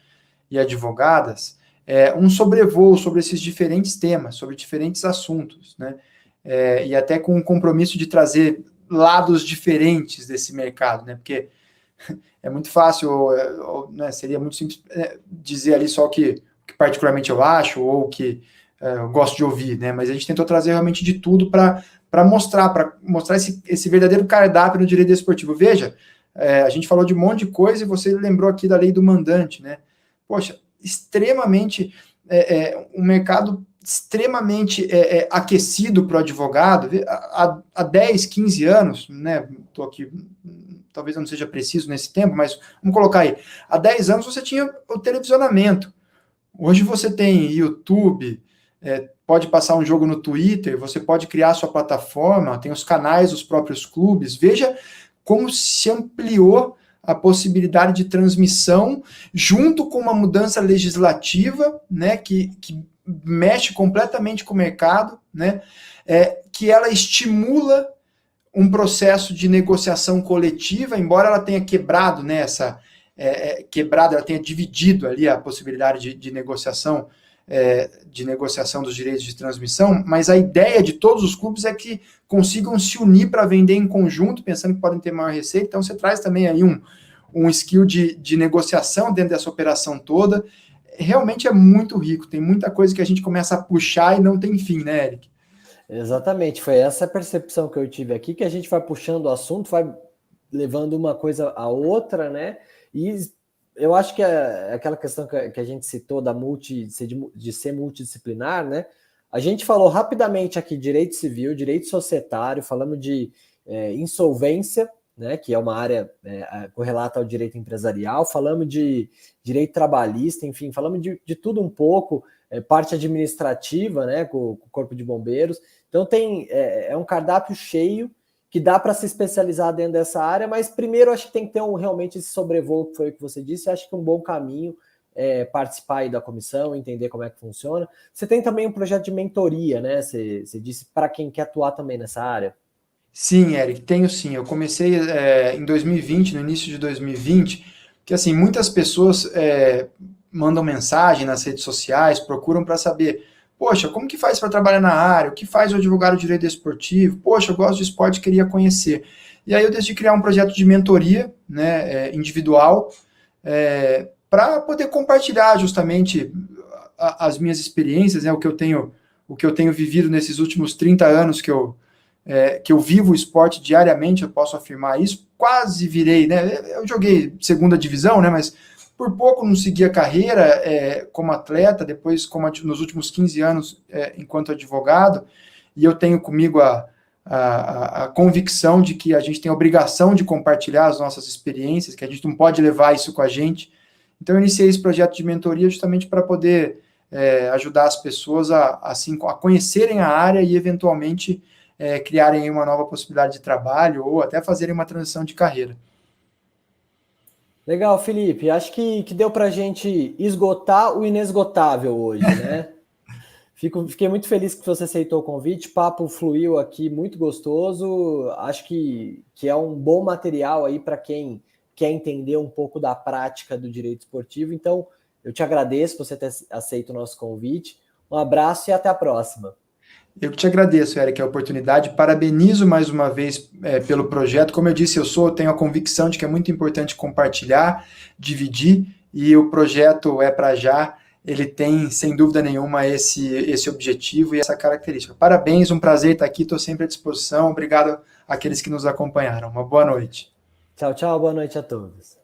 e advogadas um sobrevoo sobre esses diferentes temas, sobre diferentes assuntos, né? E até com o compromisso de trazer lados diferentes desse mercado, né? Porque é muito fácil, né, seria muito simples dizer ali só o que particularmente eu acho ou o que eu gosto de ouvir, né? Mas a gente tentou trazer realmente de tudo para mostrar esse verdadeiro cardápio no direito desportivo. Veja, a gente falou de um monte de coisa e você lembrou aqui da lei do mandante, né? Poxa, extremamente, um mercado extremamente aquecido para o advogado, há 10, 15 anos, né? Estou aqui, talvez eu não seja preciso nesse tempo, mas vamos colocar aí, há 10 anos você tinha o televisionamento, hoje você tem YouTube, pode passar um jogo no Twitter, você pode criar sua plataforma, tem os canais dos próprios clubes, veja como se ampliou a possibilidade de transmissão, junto com uma mudança legislativa, né, que mexe completamente com o mercado, né, que ela estimula um processo de negociação coletiva, embora ela tenha quebrado, né, ela tenha dividido ali a possibilidade de negociação dos direitos de transmissão, mas a ideia de todos os clubes é que consigam se unir para vender em conjunto, pensando que podem ter maior receita. Então você traz também aí um skill de negociação dentro dessa operação toda. Realmente é muito rico, tem muita coisa que a gente começa a puxar e não tem fim, né, Eric? Exatamente, foi essa percepção que eu tive aqui, que a gente vai puxando o assunto, vai levando uma coisa a outra, né? E eu acho que aquela questão que a gente citou de ser multidisciplinar, né? A gente falou rapidamente aqui direito civil, direito societário, falamos de insolvência, né, que é uma área correlata ao direito empresarial, falamos de direito trabalhista, enfim, falamos de tudo um pouco, parte administrativa, né, com o Corpo de Bombeiros. Então é um cardápio cheio que dá para se especializar dentro dessa área, mas primeiro acho que tem que ter realmente esse sobrevoo, que foi o que você disse. Acho que um bom caminho participar aí da comissão, entender como é que funciona. Você tem também um projeto de mentoria, né? Você disse para quem quer atuar também nessa área. Sim, Eric, tenho sim. Eu comecei em 2020, no início de 2020, que assim, muitas pessoas mandam mensagem nas redes sociais, procuram para saber, poxa, como que faz para trabalhar na área? O que faz o advogado de direito desportivo? Poxa, eu gosto de esporte, queria conhecer. E aí eu decidi criar um projeto de mentoria, né, individual, para poder compartilhar justamente as minhas experiências, né, o que eu tenho vivido nesses últimos 30 anos que eu vivo o esporte diariamente, eu posso afirmar isso, quase virei, né, eu joguei segunda divisão, né, mas por pouco não segui a carreira como atleta, depois nos últimos 15 anos enquanto advogado, e eu tenho comigo a convicção de que a gente tem a obrigação de compartilhar as nossas experiências, que a gente não pode levar isso com a gente. Então, eu iniciei esse projeto de mentoria justamente para poder ajudar as pessoas a conhecerem a área e, eventualmente, criarem uma nova possibilidade de trabalho ou até fazerem uma transição de carreira. Legal, Felipe. Acho que deu para a gente esgotar o inesgotável hoje, né? Fiquei muito feliz que você aceitou o convite. O papo fluiu aqui, muito gostoso. Acho que é um bom material aí para quem quer entender um pouco da prática do direito esportivo. Então, eu te agradeço por você ter aceito o nosso convite. Um abraço e até a próxima. Eu que te agradeço, Eric, a oportunidade. Parabenizo mais uma vez pelo projeto. Como eu disse, tenho a convicção de que é muito importante compartilhar, dividir, e o projeto É Pra Já. Ele tem, sem dúvida nenhuma, esse objetivo e essa característica. Parabéns, um prazer estar aqui, estou sempre à disposição. Obrigado àqueles que nos acompanharam. Uma boa noite. Tchau, tchau, boa noite a todos.